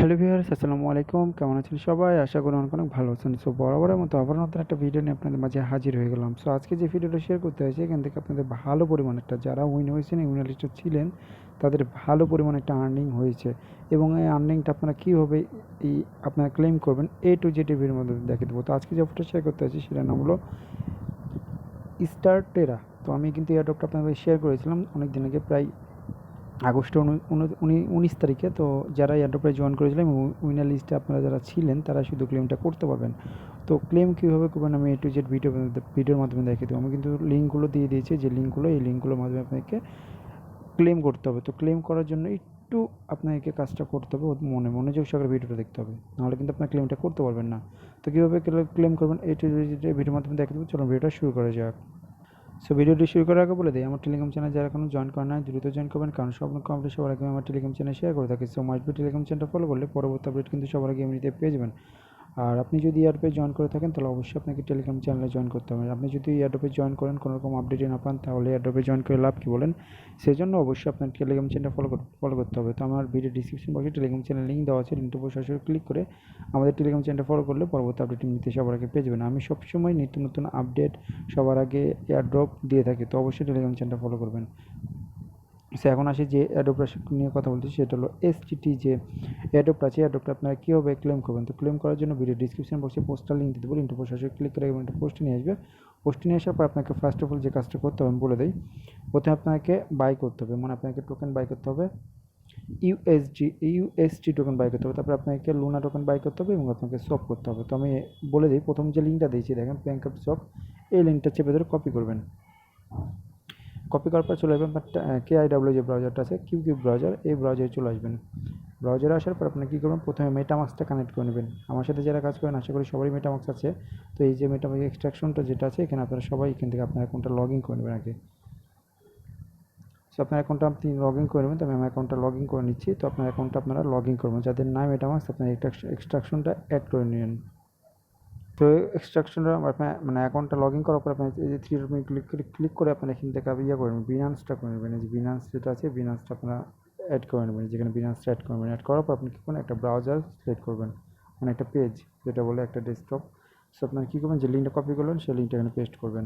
Hello viewers, আসসালামু আলাইকুম। কেমন আছেন সবাই? আশা করি অনেক অনেক ভালো আছেন। সো বরাবরের মতো আবার নতুন একটা ভিডিও নিয়ে আপনাদের মাঝে হাজির হয়ে গেলাম। সো আজকে যে ভিডিওটা শেয়ার করতে হয়েছে এখান থেকে আপনাদের ভালো পরিমাণ একটা যারা উইন হয়েছেন এই উইনার লিস্টে ছিলেন তাদের ভালো পরিমাণে একটা আর্নিং হয়েছে এবং এই আর্নিংটা আপনারা কীভাবে আপনারা ক্লেম করবেন টু জেড এর মধ্যে দেখে দেবো। তো আজকে যে অফারটা শেয়ার করতে হয়েছে সেটার নাম হলো স্টারটেরা। তো আমি কিন্তু এয়ারড্রপটা আপনাদের শেয়ার করেছিলাম অনেক দিন আগে, প্রায় আগস্টের 19 তারিখে। তো যারা এয়ারড্রপে জয়েন করেছিলেন উইনার লিস্টে আপনারা যারা ছিলেন তারা শুধু ক্লেমটা করতে পারবেন। তো ক্লেম কীভাবে করবেন আমি টু জেড ভিডিওর মাধ্যমে দেখিয়ে দেবো। আমি কিন্তু লিঙ্কগুলো দিয়ে দিয়েছি, যে লিঙ্কগুলো এই লিঙ্কগুলোর মাধ্যমে আপনাকে ক্লেম করতে হবে। তো ক্লেম করার জন্য একটু আপনাকে কাজটা করতে হবে, মনোযোগ সহকারে ভিডিওটা দেখতে হবে, নাহলে কিন্তু আপনার ক্লেমটা করতে পারবেন না। তো কীভাবে ক্লেম করবেন টু জেড ভিডিওর মাধ্যমে দেখিয়ে দেবো। চলুন ভিডিওটা শুরু করা যাক। সো ভিডিওটি শুরু করার আগে বলে দিই, আমার টেলিগ্রাম চ্যানেল যারা এখনো জয়েন করেন না দ্রুত জয়েন করবেন, কারণ সব কমপ্লিট সবার আগে আমার টেলিগ্রাম চ্যানেল শেয়ার করে থাকি। সো মাইট টেলিগ্রাম চ্যানেলটা ফলো করলে পরবর্তী আপডেট কিন্তু সবার আগে এমনিতে পেয়ে যাবেন। আর আপনি যদি এয়ারড্রপে জয়েন করে থাকেন তাহলে অবশ্যই আপনাকে টেলিগ্রাম চ্যানেলে জয়েন করতে হবে। আপনি যদি এয়ারড্রপে জয়েন করেন কোনো রকম আপডেটই না পান তাহলে এয়ারড্রপে জয়েন করে লাভ কী বলেন? সেই জন্য অবশ্যই আপনার টেলিগ্রাম চ্যানেলটা ফলো করতে হবে। তো আমার ভিডিও ডিসক্রিপশন বক্সে টেলিগ্রাম চ্যানেল লিঙ্ক দেওয়া আছে, লিঙ্কটার উপর সরাসরি ক্লিক করে আমাদের টেলিগ্রাম চ্যানেলটা ফলো করলে পরবর্তী আপডেট নিতে সবার আগে পেয়ে যাবেন। আমি সবসময় নিত্য নতুন আপডেট সবার আগে এয়ারড্রপ দিয়ে থাকি, তো অবশ্যই টেলিগ্রাম চ্যানেলটা ফলো করবেন। সে এখন আসি যে অ্যাডোবটা নিয়ে কথা বলছি, সেটা হলো এসটিটি। যে অ্যাডোবটা আছে, অ্যাডোবটা আপনারা কীভাবে ক্লেম করবেন? তো ক্লেম করার জন্য ভিডিও ডিসক্রিপশন বক্সে পোস্টার লিঙ্ক দিয়ে দেবো, লিঙ্কটা উপর সরাসরি ক্লিক করে একটা পোস্টে নিয়ে আসবে। পোস্টে নিয়ে আসার পর আপনাকে ফার্স্ট অফ অল যে কাজটা করতে হবে আমি বলে দিই। প্রথমে আপনাকে বাই করতে হবে, মানে আপনাকে টোকেন বাই করতে হবে, ইউএসটি টোকেন বাই করতে হবে। তারপরে আপনাকে লুনা টোকেন বাই করতে হবে এবং আপনাকে সপ করতে হবে। তো আমি বলে দিই, প্রথম যে লিঙ্কটা দিয়েছি দেখেন ব্যাঙ্ক অফ সপ, এই লিঙ্কটা চেপে ধরে কপি করবেন। কপি করার পর চলে আসবেন KIW যে ব্রাউজারটা আছে, কিউ ব্রাউজার, এই ব্রাউজারে চলে আসবেন। ব্রাউজারে আসার পর আপনি কী করবেন, প্রথমে মেটামাক্সটা কানেক্ট করে নেবেন। আমার সাথে যারা কাজ করেন আশা করি সবারই মেটামাক্স আছে। তো এই যে মেটামাক্স এক্সট্রাকশনটা যেটা আছে এখানে আপনারা সবাই এখান থেকে আপনার অ্যাকাউন্টটা লগ ইন করে নেবেন আগে। সো আপনার অ্যাকাউন্টটা আপনি লগ ইন করে নেবেন। তো আমি আমার অ্যাকাউন্টটা লগ ইন করে নিচ্ছি। তো আপনার অ্যাকাউন্টটা আপনারা লগ ইন করবেন, যাদের নাই মেটামাক্স আপনার এক্সট্রাকশনটা অ্যাড করে নিন। তো এক্সট্রাকশনটা আপনার মানে অ্যাকাউন্টটা লগ ইন করার পর আপনার এই যে থ্রি ডট ক্লিক করে আপনার এখান থেকে করে নেবেন, বিনান্সটা করে নেবেন। এই যে বিনান্স যেটা আছে বিনান্সটা আপনারা অ্যাড করে নেবেন, যেখানে বিনান্সটা অ্যাড করবেন। অ্যাড করার পর আপনি কী করবেন, একটা ব্রাউজার সিলেক্ট করবেন, মানে একটা পেজ যেটা বলে একটা ডেস্কটপ। সো আপনারা কী করবেন, যে লিঙ্কটা কপি করলেন সেই লিঙ্কটা এখানে পেস্ট করবেন।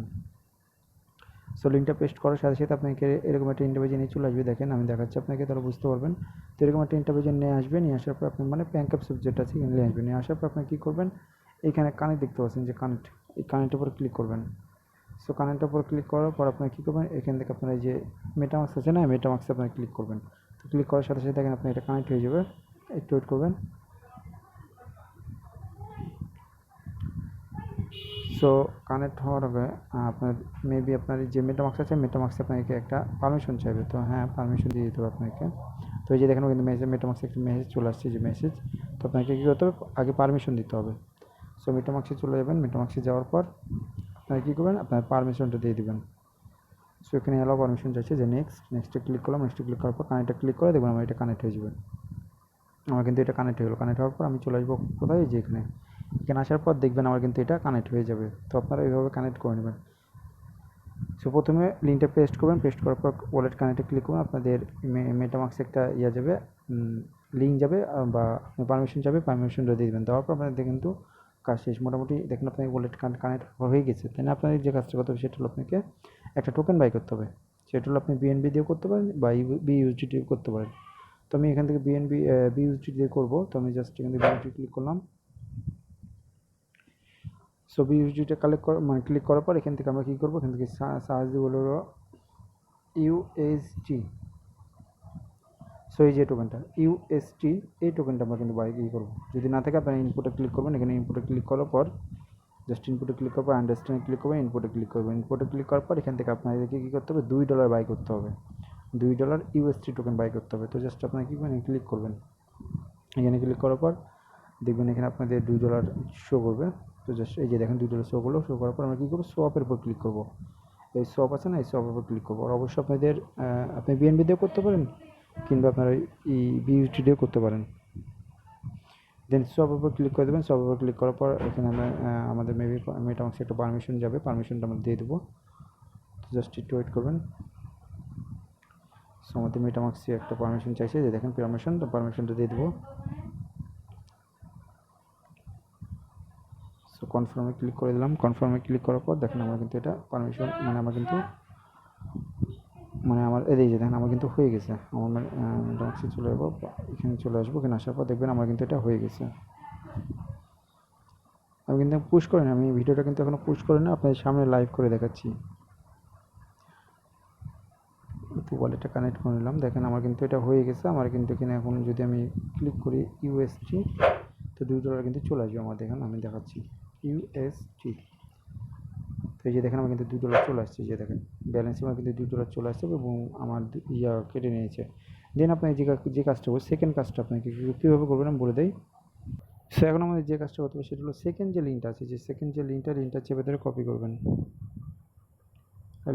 সো লিঙ্কটা পেস্ট করার সাথে সাথে আপনাকে এরকম একটা ইন্টারভিউ নিয়ে চলে আসবে। দেখেন আমি দেখাচ্ছি আপনাকে, তাহলে বুঝতে পারবেন। তো এরকম একটা ইন্টারভিউ নিয়ে আসবে, নিয়ে আসার পর আপনি মানে ব্যাঙ্ক অফ যেটা আছে এখানে নিয়ে আসবেন। নিয়ে আসার পর আপনি কী করবেন, এখানে কানেক্ট দেখতে পাচ্ছেন যে কানেক্ট, এই কানেক্টের উপর ক্লিক করবেন। সো কানেক্টের উপর ক্লিক করার পর আপনার কী করবেন, এখান থেকে আপনার এই যে মেটামাক্স আছে না, মেটামাক্সে আপনার ক্লিক করবেন। তো ক্লিক করার সাথে সাথে দেখেন আপনার এটা কানেক্ট হয়ে যাবে। একটু ওয়েট করবেন। সো কানেক্ট হওয়ার আগে আপনার মেবি আপনার যে মেটামাক্স আছে মেটামাক্সে আপনাকে একটা পারমিশন চাইবে। তো হ্যাঁ, পারমিশন দিয়ে দিতে হবে আপনাকে। তো এই যে দেখেন কিন্তু মেটামাক্সে একটা মেসেজ চলে আসছে, যে মেসেজ। তো আপনাকে কী করতে হবে, আগে পারমিশন দিতে হবে। সো মেটামাক্সে চলে যাবেন। মেটামাক্সে যাওয়ার পর আপনারা কী করবেন, আপনার পারমিশনটা দিয়ে দেবেন। সো এখানে অ্যালাউ পারমিশন চাইছে, যে নেক্সটে ক্লিক করলাম। নেক্সটে ক্লিক করার পর কানেক্টে ক্লিক করে দেখবেন আমার এটা কানেক্ট হয়ে যাবে। আমার কিন্তু এটা কানেক্ট হয়ে গেলো। কানেক্ট হওয়ার পর আমি চলে আসবো কোথায়, যে এখানে আসার পর দেখবেন আমার কিন্তু এটা কানেক্ট হয়ে যাবে। তো আপনারা এইভাবে কানেক্ট করে নেবেন। সো প্রথমে লিঙ্কটা পেস্ট করবেন, পেস্ট করার পর ওয়ালেট কানেক্টে ক্লিক করবেন। আপনাদের মেটামাক্সে একটা যাবে, লিঙ্ক যাবে বা পারমিশন যাবে, পারমিশনটা দিয়ে দেবেন। দেওয়ার পর আপনাদের কিন্তু কাজ শেষ মোটামুটি। দেখেন আপনার ওয়ালেট কানেক্ট হয়ে গেছে। তাই না, আপনাদের যে কাজটা করতে হবে সেটা হলো আপনাকে একটা টোকেন বাই করতে হবে। সেটা হলো আপনি বিএনবি দিয়েও করতে পারেন বা বিইউএসডি দিয়েও করতে পারেন। তো আমি এখান থেকে বিইউএসডি দিয়ে করবো। তো আমি জাস্ট এখান থেকে বিইউএসডি ক্লিক করলাম। সো বিইউএসডিটা ক্লিক করার পর এখান থেকে আমরা কী করবো, এখান থেকে সার্চ দিয়ে বলবো ইউএসডি। সো এই যে টোকেনটা ইউএসটি, এই টোকেনটা আমরা কিন্তু বাই করবো। যদি না থাকে আপনারা ইনপুটে ক্লিক করবেন। এখানে ইনপুটে ক্লিক করার পর জাস্ট ইনপুটে ক্লিক করার পর আন্ডারস্ট্যান্ডে ক্লিক করবেন, ইনপুটে ক্লিক করবেন। ইনপুটে ক্লিক করার পর এখান থেকে আপনাদেরকে কী করতে হবে, $2 বাই করতে হবে। $2 ইউএসটি টোকেন বাই করতে হবে। তো জাস্ট আপনারা কী করবেন, ক্লিক করবেন। এখানে ক্লিক করার পর দেখবেন এখানে আপনাদের $2 শো করবে। তো জাস্ট এই যে দেখেন $2 শো করলো। শো করার পর আমরা কী করবো, সোয়াপের উপর ক্লিক করবো। এই সোয়াপ আছে না, এই সোয়াপের উপর ক্লিক করবো। আর অবশ্যই আপনাদের আপনি বিএনবি দিয়েও করতে পারেন কিংবা আপনারা বিইউএসডি দিয়েও করতে পারেন। দেন সোয়াপের উপর ক্লিক করে দেবেন। সোয়াপের উপর ক্লিক করার পর এখানে আমরা আমাদের মেবি মেটামাক্সে একটা পারমিশন যাবে, পারমিশনটা আমরা দিয়ে দেবো। তো জাস্ট একটু ওয়েট করবেন। সো আমাদের মেটামাক্সে একটা পারমিশন চাইছে, যে দেখেন পারমিশন, তো পারমিশনটা দিয়ে দেবো। কনফার্মে ক্লিক করে দিলাম। কনফার্মে ক্লিক করার পর দেখেন আমার কিন্তু এটা পারমিশন আমার কিন্তু আমার এই যে দেখেন আমার কিন্তু হয়ে গেছে। আমার মেটামাক্সে চলে যাবো, এখানে চলে আসবো। এখানে আসার পর দেখবেন আমার কিন্তু এটা হয়ে গেছে। আমি কিন্তু পুশ করি না, আমি ভিডিওটা কিন্তু এখনও পুশ করি না, আপনাদের সামনে লাইভ করে দেখাচ্ছি। তো ওয়ালেটটা কানেক্ট করে নিলাম। দেখেন আমার কিন্তু এটা হয়ে গেছে। আমার কিন্তু এখানে এখন যদি আমি ক্লিক করি ইউএসটি, তো $2 কিন্তু চলে আসবে আমার। দেখেন আমি দেখাচ্ছি ইউএসটি। তো এই যে দেখেন আমার কিন্তু $2 চলে আসছে। যে দেখেন ব্যালেন্স আমার কিন্তু $2 চলে আসছে এবং আমার কেটে নিয়েছে। দেন আপনার যে কাজটা করবো, সেকেন্ড কাজটা আপনাকে কীভাবে করবেন আমি বলে দিই। সো এখন আমাদের যে কাজটা করতে হবে সেটা হলো সেকেন্ড যে লিঙ্কটা আছে, যে সেকেন্ড যে লিঙ্কটা চেপে ধরে কপি করবেন।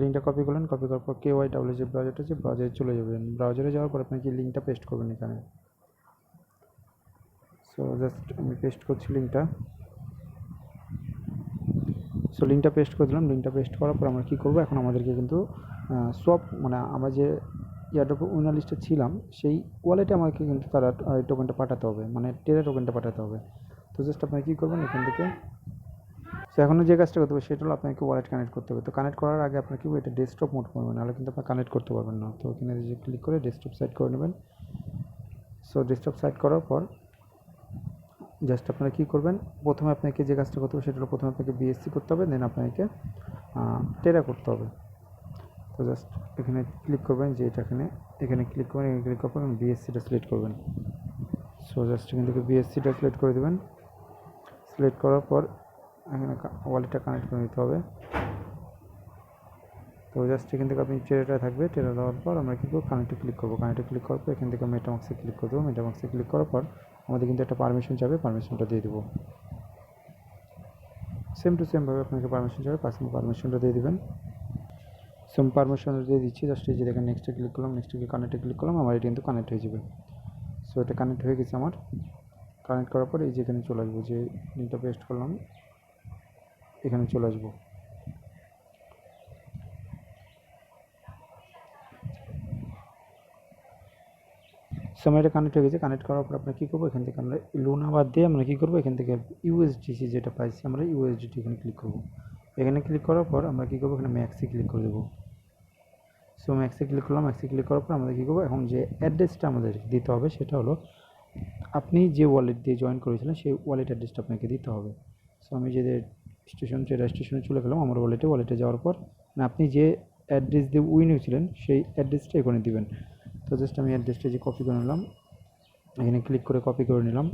লিঙ্কটা কপি করলেন, কপি করার পর KYW যে ব্রাউজারটা আছে ব্রাউজারে চলে যাবেন। ব্রাউজারে যাওয়ার পর আপনি কি লিঙ্কটা পেস্ট করবেন এখানে। সো জাস্ট আমি পেস্ট করছি লিঙ্কটা। সো লিঙ্কটা পেস্ট করে দিলাম। লিঙ্কটা পেস্ট করার পর আমরা কী করবো, এখন আমাদেরকে কিন্তু সব আমরা যে এয়ারড্রপ উইনার লিস্টে ছিলাম সেই ওয়ালেটে আমাদেরকে কিন্তু তারা টোকেনটা পাঠাতে হবে, টেরা টোকেনটা পাঠাতে হবে। তো জাস্ট আপনি কী করবেন এখান থেকে। সো এখনও যে কাজটা করতে হবে সেটা হলো আপনাকে ওয়ালেট কানেক্ট করতে হবে। তো কানেক্ট করার আগে আপনার কী এটা ডেস্কটপ মোড করবেন, নাহলে কিন্তু আপনার কানেক্ট করতে পারবেন না। তো এখানে যে ক্লিক করে ডেস্কটপ সাইট করে নেবেন। সো ডেস্কটপ সাইট করার পর জাস্ট আপনারা কী করবেন, প্রথমে আপনাকে যে কাজটা করতে হবে সেটা হলো প্রথমে আপনাকে বিএসসি করতে হবে, দেন আপনাকে টেরা করতে হবে। তো জাস্ট এখানে ক্লিক করবেন, যে এটা এখানে ক্লিক করবেন, এখানে ক্লিক করার পর বিএসসিটা সিলেক্ট করবেন। সো জাস্ট এখান থেকে বিএসসিটা সিলেক্ট করে দেবেন। সিলেক্ট করার পর এখানে ওয়ালেটটা কানেক্ট করে নিতে হবে। তো জাস্ট এখান থেকে আপনি টেরাটা থাকবে, টেরা দেওয়ার পর আমরা কী করবো, কানেক্টে ক্লিক করবো। কানেক্টে ক্লিক করার পর এখান থেকে মেটামাক্সে ক্লিক করে দেবো। মেটামাক্সে ক্লিক করার পর আমাদের কিন্তু একটা পারমিশন চাবে, পারমিশনটা দিয়ে দেবো। সেম টু সেমভাবে আপনাকে পারমিশন চাবে, পারমিশনটা দিয়ে দেবেন। সেম পারমিশনটা দিয়ে দিচ্ছি। জাস্ট এই যে দেখেন নেক্সটে ক্লিক করলাম, নেক্সটে কানেক্টে ক্লিক করলাম, আমার এটা কিন্তু কানেক্ট হয়ে যাবে। সো এটা কানেক্ট হয়ে গেছে আমার। কানেক্ট করার পর এই যে এখানে চলে আসবো, যে লিঙ্কটা পেস্ট করলাম এখানে চলে আসবো। সো আমার এটা কানেক্ট হয়ে গেছে। কানেক্ট করার পর আমরা কী করবো, এখান থেকে আমরা লুনা বাদ দিয়ে আমরা কী করবো, এখান থেকে ইউএসডিসি যেটা পাইছি আমরা ইউএসডিটি এখানে ক্লিক করবো। এখানে ক্লিক করার পর আমরা কী করবো, এখানে ম্যাক্সে ক্লিক করে দেবো। সো ম্যাক্সে ক্লিক করলাম। ম্যাক্সে ক্লিক করার পর আমাদের কী করবো, এখন যে অ্যাড্রেসটা আমাদের দিতে হবে সেটা হলো আপনি যে ওয়ালেট দিয়ে জয়েন করেছিলেন সেই ওয়ালেট অ্যাড্রেসটা আপনাকে দিতে হবে। সো আমি যে ট্রেডার স্টেশনে চলে গেলাম আমার ওয়ালেটে যাওয়ার পর আপনি যে অ্যাড্রেস দিয়ে উইন হয়েছিলেন সেই অ্যাড্রেসটা এখানে দিবেন। তো জাস্ট আমি অ্যাড্রেসটা যে কপি করে নিলাম, এখানে ক্লিক করে কপি করে নিলাম।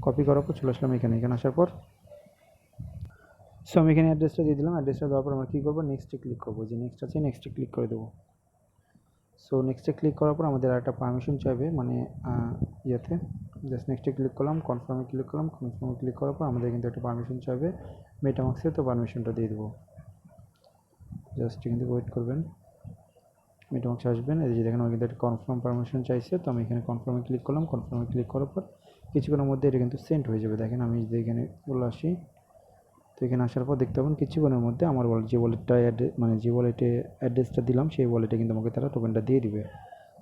কপি করার পর চলে আসলাম এখানে আসার পর সো আমি এখানে অ্যাড্রেসটা দিয়ে দিলাম। অ্যাড্রেসটা দেওয়ার পর আমরা কী করবো, নেক্সটে ক্লিক করবো। যে নেক্সট আছে নেক্সটে ক্লিক করে দেবো। সো নেক্সটে ক্লিক করার পর আমাদের একটা পারমিশন চাইবে, ইয়েতে জাস্ট নেক্সটে ক্লিক করলাম, কনফার্মে ক্লিক করলাম। কনফার্মে ক্লিক করার পর আমাদের কিন্তু একটা পারমিশন চাইবে মেটামাক্সে। তো পারমিশনটা দিয়ে দেবো। জাস্ট কিন্তু ওয়েট করবেন, মেটামাক্সে আসবেন। এই যে দেখেন আমার কিন্তু একটা কনফার্ম পারমিশন চাইছে। তো আমি এখানে কনফার্মে ক্লিক করলাম। কনফার্মে ক্লিক করার পর কিছুক্ষণের মধ্যে এটা কিন্তু সেন্ড হয়ে যাবে। দেখেন আমি যদি এখানে চলে আসি, তো এখানে আসার পর দেখতে পাবেন কিছুক্ষণের মধ্যে আমার যে ওয়ালেটটা যে ওয়ালেটে অ্যাড্রেসটা দিলাম সেই ওয়ালেটে কিন্তু আমাকে তারা টোকেনটা দিয়ে দিবে।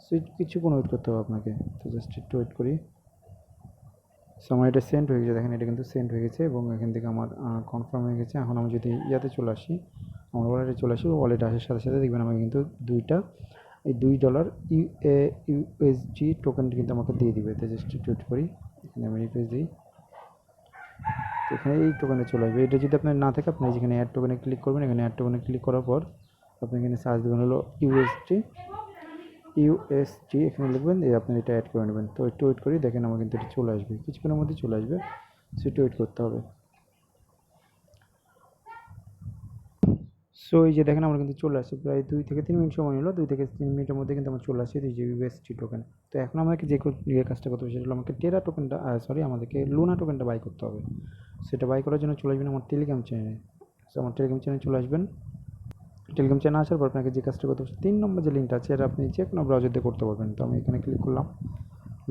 সো কিছুক্ষণ ওয়েট করতে হবে আপনাকে। তো জাস্ট একটু ওয়েট করি। সো আমার এটা সেন্ড হয়ে গেছে। দেখেন এটা কিন্তু সেন্ড হয়ে গেছে এবং এখান থেকে আমার কনফার্ম হয়ে গেছে। এখন আমি যদি ইয়াতে চলে আসি, আমার ওয়ালেটে চলে আসি, ওয়ালেটে আসার সাথে সাথে দেখবেন আমাকে কিন্তু এই $2 ইউএসজি টোকেন কিন্তু আমাকে দিয়ে দিবে। তো জাস্ট একটু ওয়েট করি। এখানে আমি রিফ্রেশ দিই। তো এখানে এই টোকেনে চলে আসবে। এটা যদি আপনার না থাকে আপনি যেখানে অ্যাড টোকেনে ক্লিক করবেন। এখানে অ্যাড টোকেনে ক্লিক করার পর আপনি এখানে সার্চ দেবেন হলো ইউএসজি এখানে লিখবেন, আপনি এটা অ্যাড করে নেবেন। তো একটু ওয়েট করি। দেখেন আমার কিন্তু এটা চলে আসবে, কিছুক্ষণের মধ্যে চলে আসবে। সো একটু ওয়েট করতে হবে। সো এই যে দেখেন আমার কিন্তু চলে আসছে, প্রায় 2 থেকে 3 মিনিট সময় নিলো। 2 থেকে 3 মিনিটের মধ্যে কিন্তু আমার চলে আসছে এই যে ইউএসটি টোকেন। তো এখন আমাকে যে কাজটা করতে হবে সেটা হলো আমাকে টেরা টোকেনটা আমাদেরকে লুনা টোকেনটা বাই করতে হবে। সেটা বাই করার জন্য চলে আসবেন আমার টেলিগ্রাম চ্যানেলে। সো আমার টেলিগ্রাম চ্যানেলে চলে আসবেন। টেলিগ্রাম চ্যানেল আসার পর আপনাকে যে কাজটা করতে হবে 3 নম্বর যে লিঙ্কটা আছে এটা আপনি যে কোনো ব্রাউজার দিয়ে করতে পারবেন। তো আমি এখানে ক্লিক করলাম,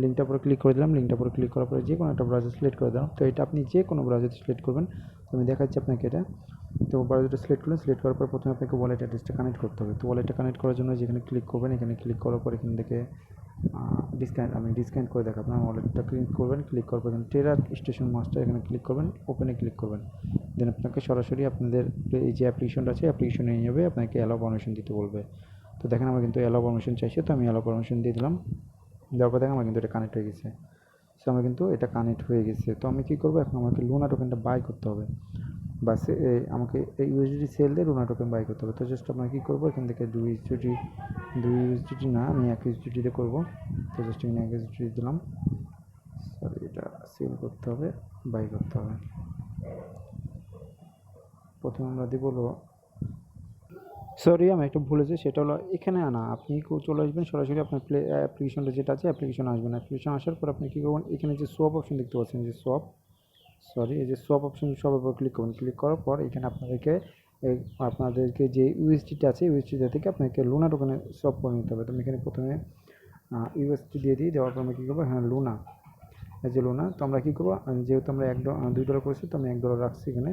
লিঙ্কটার উপরে ক্লিক করে দিলাম। লিঙ্কটার উপরে ক্লিক করার পরে যে কোনো একটা ব্রাউজার সিলেক্ট করে দিলাম। তো এটা আপনি যে কোনো ব্রাউজার সিলেক্ট করবেন। তো আমি দেখাচ্ছি আপনাকে এটা। তো ব্রাউজারটা সিলেক্ট করলেন, সিলেক্ট করার পর প্রথমে আপনাকে ওয়ালেট অ্যাড্রেসটা কানেক্ট করতে হবে। তো ওয়ালেটটা কানেক্ট করার জন্য যেখানে ক্লিক করবেন, এখানে ক্লিক করার পর এখান থেকে ডিসকানেক্ট করে দেখাবো। আপনার ওয়ালেটটা ক্লিক করবেন, ক্লিক করার পর ট্রেডার স্টেশন মাস্টার এখানে ক্লিক করবেন, ওপেনে ক্লিক করবেন। দেন আপনাকে সরাসরি আপনাদের এই যে অ্যাপ্লিকেশনটা আছে অ্যাপ্লিকেশনে নিয়ে যাবে, আপনাকে অ্যালাউ পারমিশন দিতে বলবে। তো দেখেন আমার কিন্তু অ্যালাউ পারমিশন চাইছে, তো আমি অ্যালাউ পারমিশন দিয়ে দিলাম। দেওয়ার পর দেখেন আমার কিন্তু এটা কানেক্ট হয়ে গেছে। সো আমার কিন্তু এটা কানেক্ট হয়ে গেছে। তো আমি কী করবো, এখন আমাকে লুনা টোকেনটা বাই করতে হবে, বা আমাকে এই ইউএসডি সেল দিয়ে লুনা টোকেন বাই করতে হবে। তো জাস্ট আমরা কী করবো, এখান থেকে 2 ইউএসডিটি না, আমি 1 ইউএসডিতে করবো। তো জাস্ট আমি 1 ইউএসডিটি দিলাম। সরি, এটা সেল করতে হবে, বাই করতে হবে। প্রথমে আমরা দিব হলো, সরি আমি একটু ভুলেছি, সেটা হলো এখানে আনা। আপনি চলে আসবেন সরাসরি আপনার অ্যাপ্লিকেশনটা যেটা আছে অ্যাপ্লিকেশনে আসবেন। অ্যাপ্লিকেশন আসার পর আপনি কী করবেন, এখানে যে সোয়াপ অপশন দেখতে পাচ্ছেন, যে এই যে সোয়াপ অপশন, সবার উপর ক্লিক করবেন। ক্লিক করার পর এখানে আপনাদেরকে যে ইউএসডিটা আছে ইউএসডিটা থেকে আপনাকে লুনা টোকেনে সোয়াপ করে নিতে হবে। তো আমি এখানে প্রথমে ইউএসডি দিয়ে দিই। দেওয়ার পর আমরা কী করবো, হ্যাঁ লুনা, এই যে লুনা। তো আমরা কী করবো, যেহেতু আমরা $2 করেছি, তো আমি $1 রাখছি এখানে।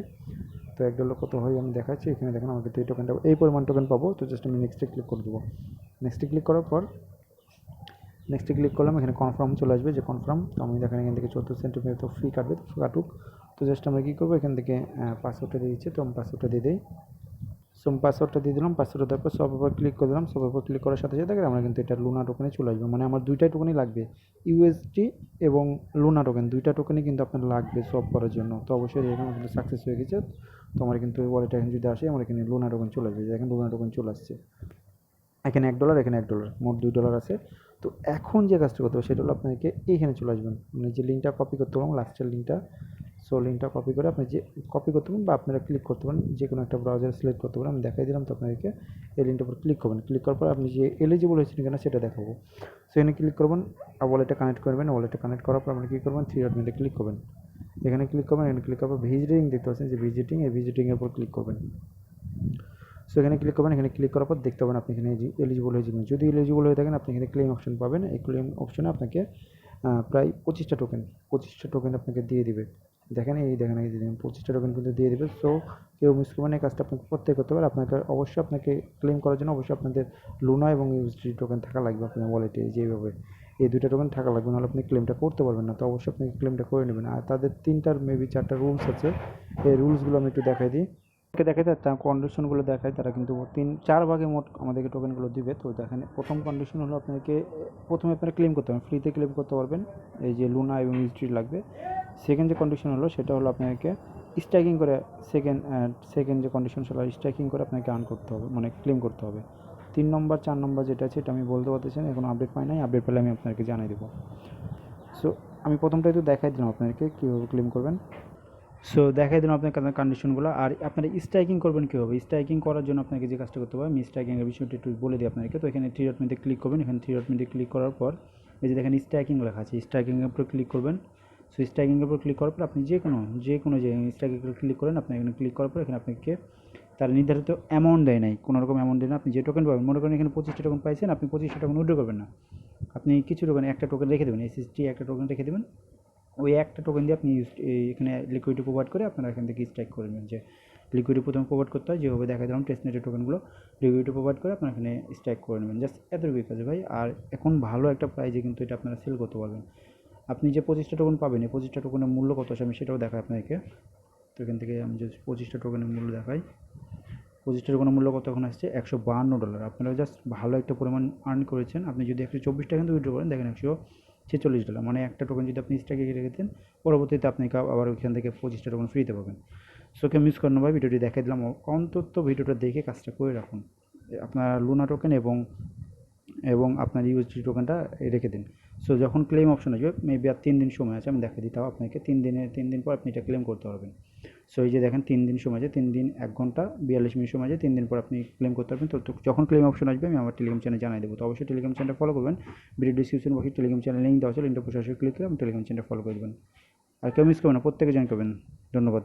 তো $1 কত হয় আমি দেখাচ্ছি। এখানে দেখেন আমাকে তো এই টোকেনটা, এই পরিমাণ টোকেন পাবো। তো জাস্ট আমি নেক্সটে ক্লিক করে দেবো। নেক্সটে ক্লিক করার পর নেক্সটে ক্লিক করলাম, এখানে কনফার্ম চলে আসবে, যে কনফার্ম। তো আমি দেখেন এখান থেকে 14 সেন্ট তো ফ্রি কাটবে, কাটুক। তো জাস্ট আমরা কী করবো, এখান থেকে পাসওয়ার্ডটা দিয়ে দিচ্ছি। তো আমি পাসওয়ার্ডটা দিয়ে দিই। সো পাসওয়ার্ডটা দিয়ে দিলাম। পাসওয়ার্ডটা দেওয়ার পর সব উপর ক্লিক করে দিলাম। সব উপর ক্লিক করার সাথে সাথে দেখেন আমরা কিন্তু এটা লুনা টোকেনে চলে আসবে। মানে আমার দুইটাই টোকেনই লাগবে, ইউএসডি এবং লুনা টোকেন, দুইটা টোকেনই কিন্তু আপনার লাগবে সব করার জন্য। তো অবশ্যই এখানে কিন্তু সাকসেস হয়ে গেছে। তো আমার কিন্তু ওয়ালেট এখন যদি আসে, আমার এখানে লুনা টোকেন চলে আসবে। দেখেন লুনা টোকেন চলে আসছে। এখানে $1, এখানে $1, মোট $2 আছে। তো এখন যে কাজটা করতে হবে সেটা হলো আপনাকে এইখানে চলে আসবেন, মানে যে লিঙ্কটা কপি করতে পারবেন, লাস্টের লিঙ্কটা। সো লিঙ্কটা কপি করে আপনি যে কপি করতে পারেন, বা আপনারা ক্লিক করতে পারেন, যে কোনো একটা ব্রাউজার সিলেক্ট করতে পারেন। আমি দেখাই দিলাম। তো আপনাদেরকে এই লিঙ্কটার উপর ক্লিক করবেন। ক্লিক করার পর আপনি যে এলিজিবল হয়েছেন কিনা সেটা দেখাবো। সো এখানে ক্লিক করবেন, আর ওয়ালেটটা কানেক্ট করবেন। ওয়ালেটটা কানেক্ট করার পর আপনি কী করবেন, 3 ডট মেনুতে ক্লিক করবেন। এখানে ক্লিক করবেন। এখানে ক্লিক করার পর ভিজিটিং দেখতে পাচ্ছেন, যে ভিজিটিং, এই ভিজিটিংয়ের উপর ক্লিক করবেন। সো এখানে ক্লিক করবেন। এখানে ক্লিক করার পর দেখতে পাবেন আপনি এখানে এলিজিবল হয়ে যাবেন। যদি এলিজিবল হয়ে থাকেন, আপনি এখানে ক্লেম অপশন পাবেন। এই ক্লেম অপশনে আপনাকে প্রায় 25টা টোকেন আপনাকে দিয়ে দিবে। দেখেন এই 25টা টোকেন কিন্তু দিয়ে দেবে। সো কেউ মিস করবেন, এই কাজটা আপনাকে প্রত্যেক করতে পারে। আপনাকে ক্লেম করার জন্য অবশ্যই আপনাদের লুনা এবং ইউএসডি টোকেন থাকা লাগবে আপনার ওয়ালেটে। যেভাবে এই দুইটা টোকেন থাকা লাগবে, নাহলে আপনি ক্লেমটা করতে পারবেন না। তো অবশ্যই আপনাকে ক্লেমটা করে নেবেন। আর তাদের 3টার মেবি 4টা রুলস আছে। এই রুলসগুলো আমি একটু দেখাই দিই। দেখাই তার কন্ডিশনগুলো দেখায়। তারা কিন্তু 3-4 ভাগে মোট আমাদেরকে টোকেনগুলো দিবে। তো দেখেন প্রথম কন্ডিশন হলো আপনাকে প্রথমে আপনারা ক্লেম করতে পারবেন, ফ্রিতে ক্লেম করতে পারবেন, এই যে লুনা এবং ইউএসডি লাগবে। সেকেন্ড যে কন্ডিশন হলো সেটা হলো আপনাকে স্ট্রাইকিং করে, সেকেন্ড যে কন্ডিশন সেটা স্ট্রাইকিং করে আপনাকে আর্ন করতে হবে, মানে ক্লেম করতে হবে। 3 নম্বর 4 নম্বর যেটা আছে এটা আমি বলতে পারতেছি না, এখনো আপডেট পাই নাই। আপডেট পেলে আমি আপনাকে জানিয়ে দেবো। সো আমি প্রথমটাই তো দেখাই দিলাম আপনাদেরকে কীভাবে ক্লেম করবেন। সো দেখাই দিলাম আপনার কন্ডিশনগুলো। আর আপনারা স্ট্রাইকিং করবেন কীভাবে, স্ট্রাইকিং করার জন্য আপনাকে যে কাজটা করতে হবে, আমি স্ট্রাইকিংয়ের বিষয়টা একটু বলে দিই আপনাদেরকে। তো এখানে 3 ডট মেনুতে ক্লিক করবেন। এখানে 3 ডট মেনুতে ক্লিক করার পর এই যে দেখেন স্ট্রাইকিং লেখা আছে, স্ট্রাইকিংয়ের উপর ক্লিক করবেন। সো স্ট্রাইকিংয়ের উপর ক্লিক করার পর আপনি যে কোনো যে স্ট্রাইকিংয়ে ক্লিক করেন। আপনি এখানে ক্লিক করার পর এখানে আপনাকে তার নির্ধারিত অ্যামাউন্ট দেয় নাই, কোনো রকম অ্যামাউন্ট দেয় না। আপনি যে টোকেন পাবেন, মনে করেন এখানে 25টা টোকেন পাইছেন, আপনি 25টা টোকেন উইথড্র করবেন না। আপনি কিছু টোকেন, একটা টোকেন রেখে দেবেন, এসএসটি একটা টোকেন রেখে দেবেন। ওই একটা টোকেন দিয়ে আপনি এখানে লিকুইডিটি প্রোভাইড করে আপনারা এখান থেকে স্ট্রাইক করে নেবেন। যে লিকুইডিটি প্রথমে প্রোভাইড করতে হয়, যেভাবে দেখা দিলাম টেস্টনেটের টোকেনগুলো, লিকুইডিটি প্রোভাইড করে আপনারা এখানে স্ট্রাইক করে নেবেন। জাস্ট এতটুকুই কাজ ভাই। আর এখন ভালো একটা প্রাইজে কিন্তু এটা আপনারা সেল করতে পারবেন। আপনি যে 25টা টোকেন পাবেন, এই 25টা টোকেনের মূল্য কত আছে আমি সেটাও দেখাই আপনাদেরকে। তো এখান থেকে আমি যে 25টা টোকেনের মূল্য দেখাই, 25টা টোকেনের মূল্য কত এখন আসছে $152। আপনারা জাস্ট ভালো একটা পরিমাণ আর্ন করেছেন। আপনি যদি 124টা কিন্তু উইথড্র করেন, দেখেন $146, মানে একটা টোকেন যদি আপনি স্ট্রাইকে রেখে দেন, পরবর্তীতে আপনি আবার ওইখান থেকে 25টা টোকেন ফ্রিতে পাবেন। সো কেউ মিস করেন না ভাই, ভিডিওটি দেখাই দিলাম। অন্তত ভিডিওটা দেখে কাজটা করে রাখুন। আপনার লুনা টোকেন এবং আপনার ইউএসডি টোকেনটা রেখে দিন। সো যখন ক্লেম অপশন আসবে, মেবি আর 3 দিন সময় আছে, আমি দেখা দিই তাও আপনাকে। 3 দিন পর আপনি এটা ক্লেম করতে পারবেন। সো এই যে দেখেন 3 দিন সময় আছে, 3 দিন 1 ঘন্টা 42 মিনিট সময় আছে। 3 দিন পর আপনি ক্লেম করতে পারবেন। তো যখন ক্লেম অপশন আসবে আমি আমার টেলিগ্রাম চ্যানেলে জানিয়ে দেবো। তো অবশ্যই টেলিগ্রাম চ্যানেলটা ফলো করবেন। ভিডিও ডিসক্রিপশন বক্সে টেলিগ্রাম চ্যানেল লিঙ্ক দেওয়া আছে, লিঙ্কটা সরাসরি ক্লিক করে আপনি টেলিগ্রাম চ্যানেলটা ফলো করে দেবেন। আর কেউ মিস করবেন না, প্রত্যেকে জয়েন করবেন। ধন্যবাদ।